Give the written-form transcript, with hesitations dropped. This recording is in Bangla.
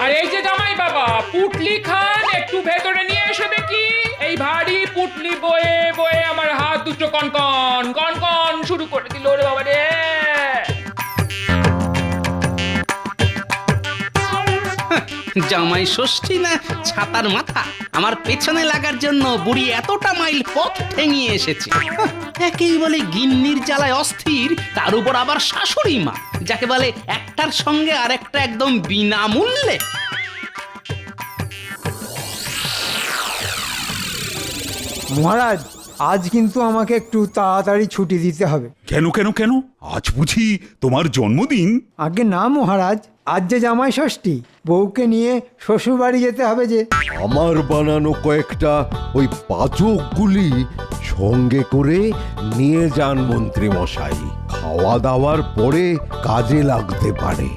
আর এই যে জামাই বাবা, পুটলি খান একটু ভেতরে নিয়ে এসে দেখি। এই ভারী পুটলি বয়ে বয়ে আমার হাত দুটো কনকন কনকন শুরু করে দিল রে বাবা রে। জামাই ষষ্ঠী না ছাতার মাথা, আমার পেছনে লাগার জন্য বুড়ি এতটা মাইল পথ ঠেঙিয়ে এসেছে। একেই বলে গিন্নির জ্বালায় অস্থির, তার উপর আবার শাশুড়ি মা, যাকে বলে একটার সঙ্গে আরেকটা একদম বিনামূল্যে। মহারাজ, আজ কিন্তু আমাকে একটু তাড়াতাড়ি ছুটি দিতে হবে। কেন কেন কেন? আজ বুঝি তোমার জন্মদিন? আগে না মহারাজ, আজ যে জামাই ষষ্ঠী, বউকে নিয়ে শ্বশুর বাড়ি যেতে হবে যে। আমার বানানো কয়েকটা ওই পাচকগুলি সঙ্গে করে নিয়ে যান মন্ত্রী মশাই, খাওয়া দাওয়ার পরে কাজে লাগতে পারে।